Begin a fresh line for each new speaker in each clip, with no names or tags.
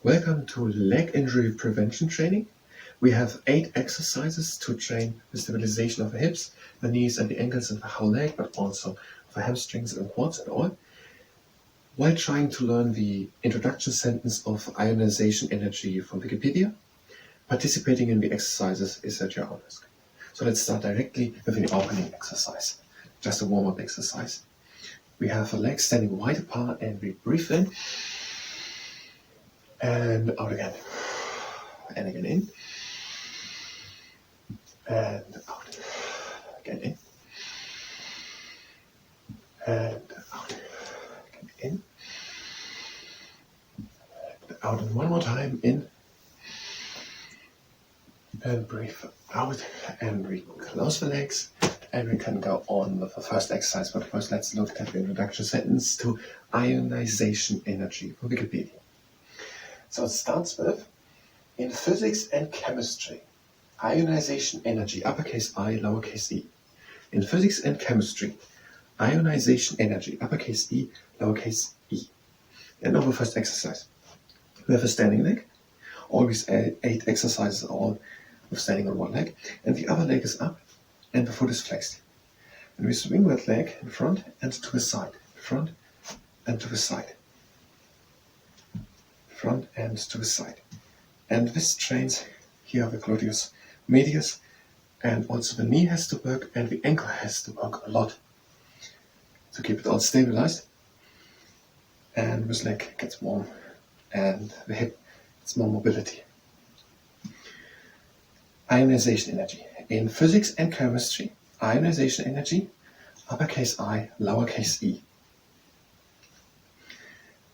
Welcome to leg injury prevention training. We have 8 exercises to train the stabilization of the hips, the knees and the ankles and the whole leg, but also the hamstrings and quads and all, while trying to learn the introduction sentence of ionization energy from Wikipedia. Participating in the exercises is at your own risk. So let's start directly with the opening exercise, just a warm-up exercise. We have the legs standing wide apart and we breathe in and out again, and again in and out, again in and out, again in and out, and one more time, in and breathe out, and we close the legs and we can go on with the first exercise. But first let's look at the introduction sentence to ionization energy from Wikipedia. So it starts with, in physics and chemistry, ionization energy, uppercase I, lowercase e. In physics and chemistry, ionization energy, uppercase E, lowercase e. And now the first exercise. We have a standing leg. Always 8 exercises are all with standing on one leg. And the other leg is up and the foot is flexed. And we swing that leg in front and to the side, front and to the side, front and to the side. And this trains here the gluteus medius, and also the knee has to work and the ankle has to work a lot to keep it all stabilized. And this leg gets warm and the hip gets more mobility. Ionization energy. In physics and chemistry, ionization energy, uppercase I, lowercase e.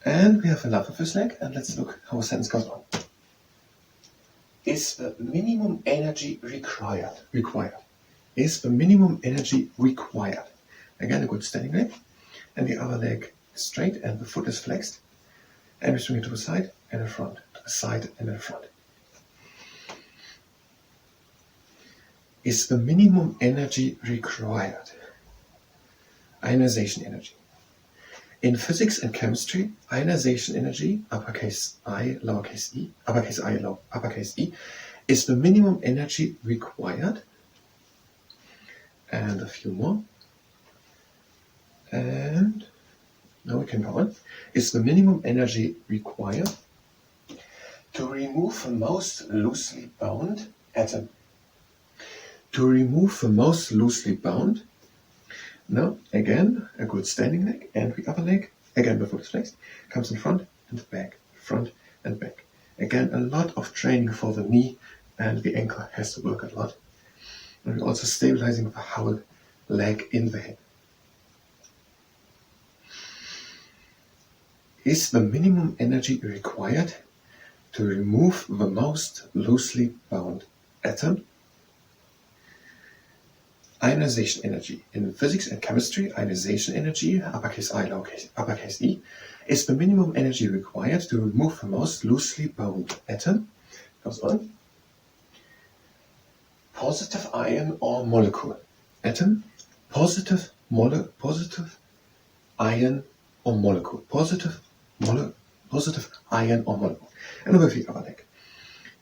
And we have another first leg, and let's look how the sentence goes on. Is the minimum energy required? Is the minimum energy required? Again, a good standing leg, and the other leg is straight and the foot is flexed. And we swing it to the side and in front, to the side and in front. Is the minimum energy required? Ionization energy. In physics and chemistry, ionization energy, uppercase I, lowercase e, uppercase e, is the minimum energy required. And a few more. And now we can go on. Is the minimum energy required to remove the most loosely bound atom? To remove the most loosely bound. Now, again, a good standing leg, and the other leg, again the foot is flexed, comes in front and back, front and back. Again, a lot of training for the knee, and the ankle has to work a lot. And we're also stabilizing the whole leg in the hip. Is the minimum energy required to remove the most loosely bound atom? Ionization energy. In physics and chemistry, ionization energy, uppercase I, uppercase e, is the minimum energy required to remove the most loosely bound atom. Goes on. Positive ion or molecule. Atom, positive ion or molecule. Positive ion or molecule. And over the other leg.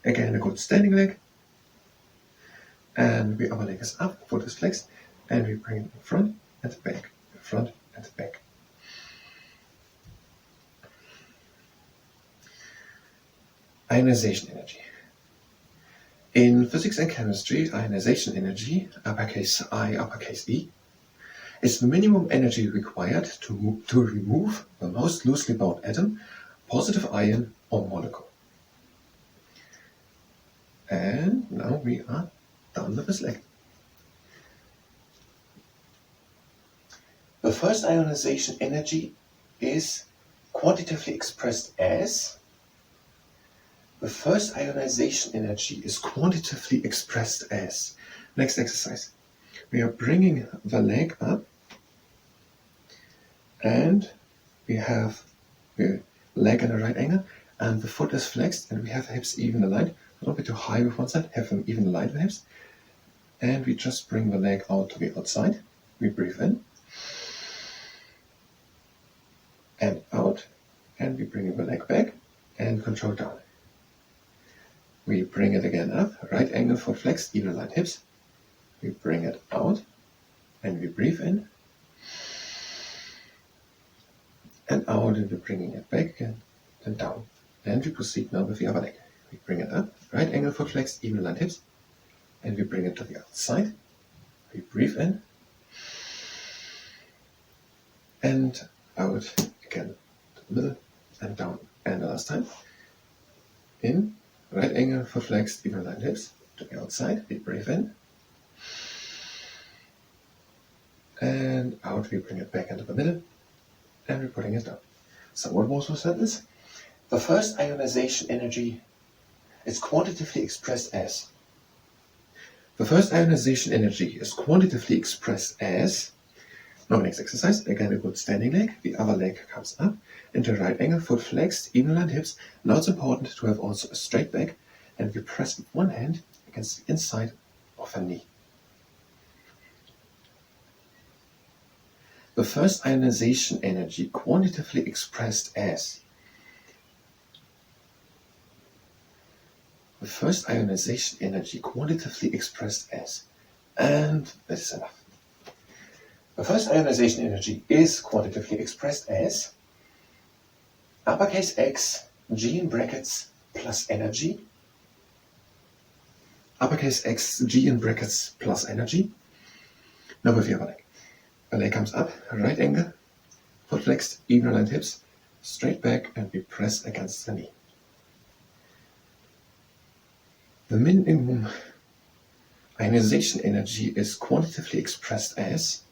Again, a good standing leg. And the other leg is up, foot is flexed, and we bring it in front and back, front and back. Ionization energy. In physics and chemistry, ionization energy, uppercase I, uppercase E, is the minimum energy required to remove the most loosely bound atom, positive ion or molecule. And now we are done with this leg. The first ionization energy is quantitatively expressed as. The first ionization energy is quantitatively expressed as. Next exercise. We are bringing the leg up, and we have the leg at a right angle, and the foot is flexed, and we have the hips even aligned. Don't be too high with one side, have them even aligned with the hips. And we just bring the leg out to the outside. We breathe in and out, and we bring the leg back and control down. We bring it again up, right angle foot flexed, even aligned hips. We bring it out and we breathe in and out, and we're bringing it back again and down. And we proceed now with the other leg. We bring it up, right angle foot flexed, even aligned hips, and we bring it to the outside. We breathe in and out again to the middle and down. And the last time. In, right angle foot flexed, even aligned hips, to the outside. We breathe in and out. We bring it back into the middle and we're putting it down. So what was this? The first ionization energy is quantitatively expressed as. The first ionization energy is quantitatively expressed as. Now next exercise, again a good standing leg, the other leg comes up into right angle, foot flexed, even aligned hips. Now it's important to have also a straight back, and we press with one hand against the inside of the knee. The first ionization energy quantitatively expressed as. The first ionization energy quantitatively expressed as. And that is enough. The first ionization energy is quantitatively expressed as uppercase X, G in brackets, plus energy. Uppercase X, G in brackets, plus energy. Now with the other leg. The leg comes up, right angle, foot flexed, even aligned hips, straight back, and we press against the knee. The minimum ionization energy is quantitatively expressed as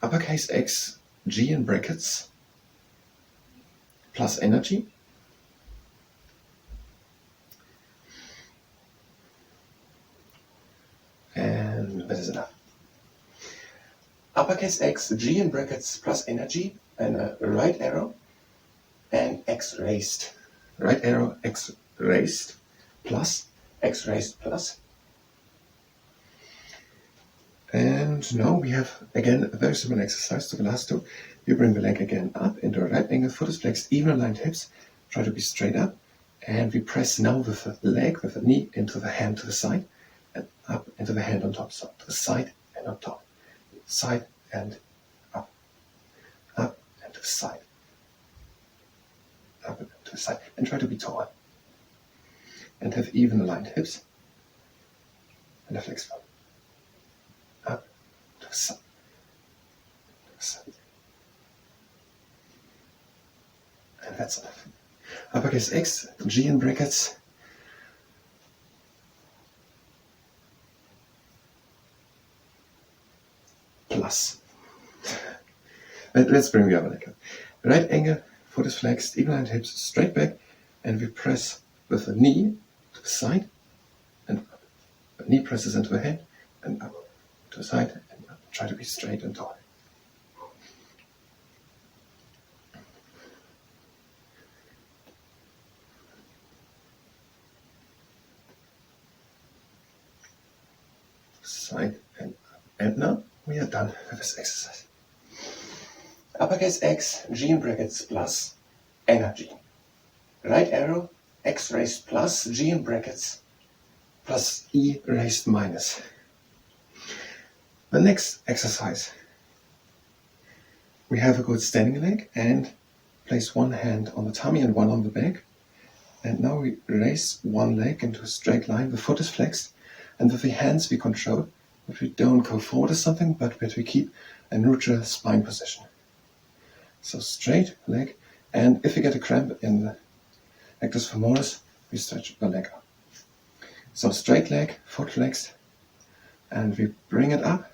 uppercase X, G in brackets, plus energy. And that is enough. Uppercase X, G in brackets, plus energy, and a right arrow, and X raised. Right arrow, X raised, plus, X raised, plus. And now we have, again, a very similar exercise to the last two. We bring the leg again up into a right angle, foot is flexed, even aligned hips, try to be straight up, and we press now with the leg, with the knee, into the hand to the side, and up into the hand on top, so to the side and on top. Side and up and to the side, up and to the side, and try to be tall, and have even aligned hips, and a flexed foot, up to the side, to the side, and that's enough. Uppercase X, G in brackets, plus. Let's bring the other leg up. Right angle, foot is flexed, even aligned hips, straight back, and we press with the knee to the side and up. The knee presses into the hand and up to the side and up. Try to be straight and tall. Side and up. And now we are done with this exercise. Uppercase X, G in brackets, plus energy. Right arrow, X raised plus, G in brackets, plus E raised minus. The next exercise. We have a good standing leg and place one hand on the tummy and one on the back. And now we raise one leg into a straight line. The foot is flexed, and with the hands we control that we don't go forward or something, but that we keep a neutral spine position. So straight leg, and if you get a cramp in the rectus femoris, we stretch the leg up. So straight leg, foot flexed, and we bring it up.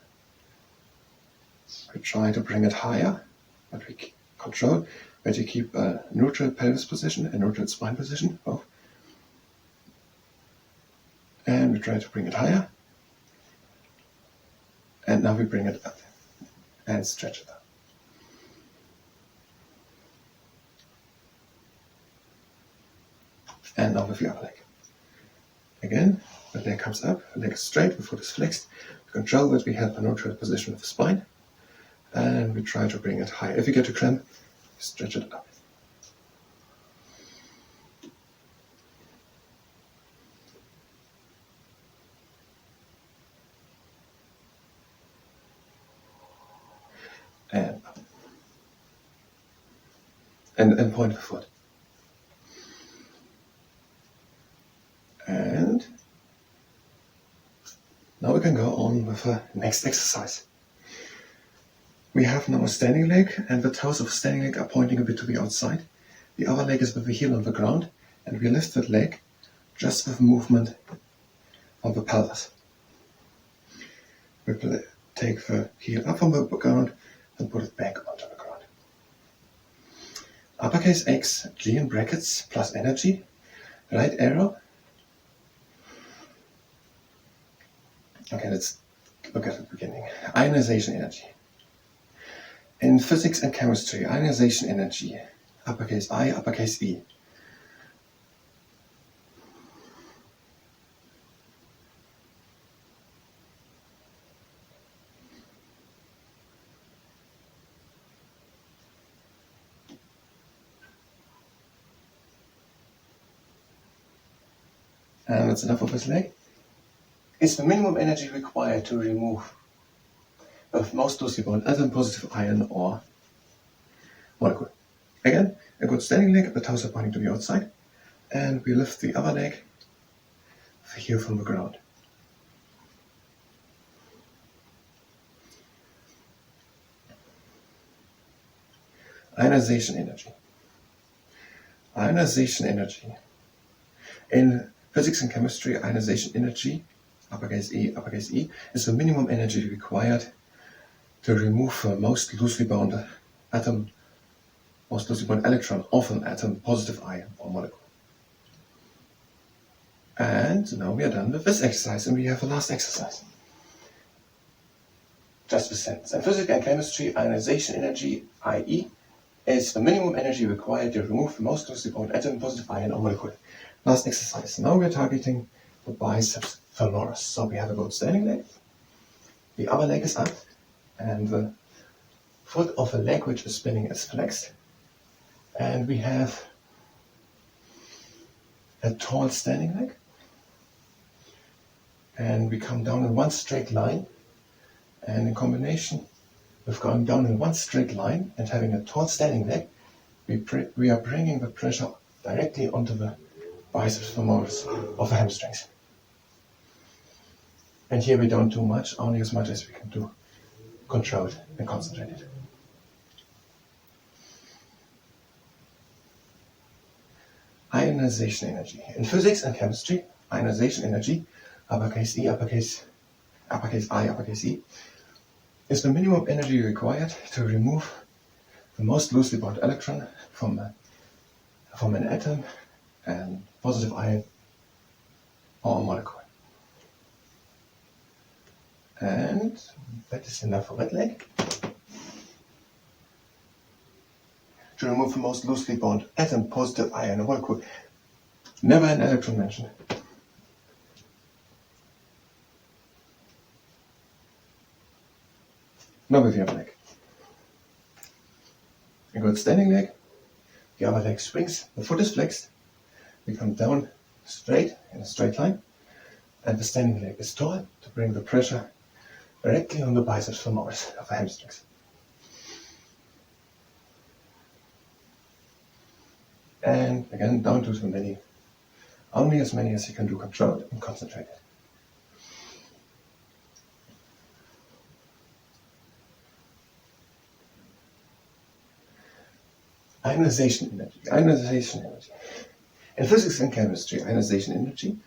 We try to bring it higher, but we control that you keep a neutral pelvis position, a neutral spine position, both. And we try to bring it higher. And now we bring it up and stretch it up. And now with the other leg. Again, the leg comes up, the leg is straight, the foot is flexed. We control that we have a neutral position of the spine. And we try to bring it high. If you get a cramp, stretch it up. and point of the foot. And now we can go on with the next exercise. We have now a standing leg, and the toes of the standing leg are pointing a bit to the outside. The other leg is with the heel on the ground, and we lift that leg just with movement of the pelvis. We take the heel up from the ground and put it back onto the ground. Uppercase X, G in brackets, plus energy, right arrow. Okay, let's look at the beginning. Ionization energy. In physics and chemistry, ionization energy, uppercase I, uppercase E. And that's enough of this leg. Is the minimum energy required to remove the most loosely bound atom, positive ion, or molecule. Again, a good standing leg, the toes are pointing to the outside, and we lift the other leg, the heel from the ground. Ionization energy. Ionization energy. In physics and chemistry, ionization energy, uppercase E, is the minimum energy required to remove the most loosely bound atom, most loosely bound electron of an atom, positive ion, or molecule. And now we are done with this exercise, and we have the last exercise. Just the sentence. In physics and chemistry, ionization energy, IE, is the minimum energy required to remove the most loosely bound atom, positive ion, or molecule. Last exercise. Now we are targeting the biceps femoris. So we have a good standing leg. The other leg is up, and the foot of the leg which is spinning is flexed. And we have a tall standing leg. And we come down in one straight line. And in combination with going down in one straight line and having a tall standing leg, we are bringing the pressure directly onto the biceps femoris of the hamstrings. And here we don't do much, only as much as we can do controlled and concentrated. Ionization energy. In physics and chemistry, ionization energy, uppercase E, uppercase I, uppercase E, is the minimum energy required to remove the most loosely bound electron from an atom and positive ion or a molecule. And that is enough for that leg. To remove the most loosely bound atom, positive ion, or molecule. Never an electron mentioned. Now with the other leg. A good standing leg. The other leg swings. The foot is flexed. We come down straight in a straight line. And the standing leg is tall to bring the pressure directly on the biceps femoris of the hamstrings. And again, don't do too many. Only as many as you can do controlled and concentrated. Ionization energy. Ionization energy. In physics and chemistry, ionization energy,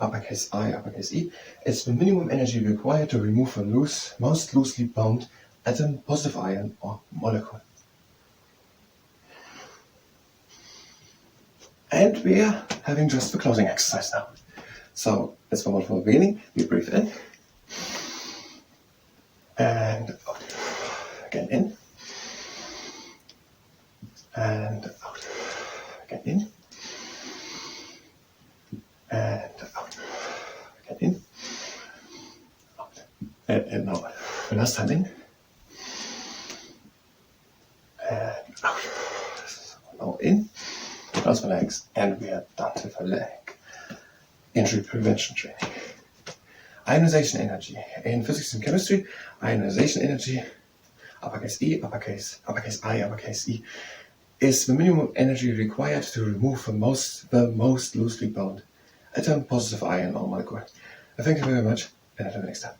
uppercase I, uppercase E, is the minimum energy required to remove a most loosely bound atom, positive ion, or molecule. And we are having just the closing exercise now. So let's go on for the beginning. We breathe in and out. Again in and out. Again in and out. Again in, out. And now the last time in and out. Now in. Close the legs, and we are done with the leg injury prevention training. Ionization energy. In physics and chemistry, ionization energy, uppercase E, uppercase I, uppercase E, is the minimum energy required to remove the most loosely bound atom, positive ion or molecule. Thank you very much, and until next time.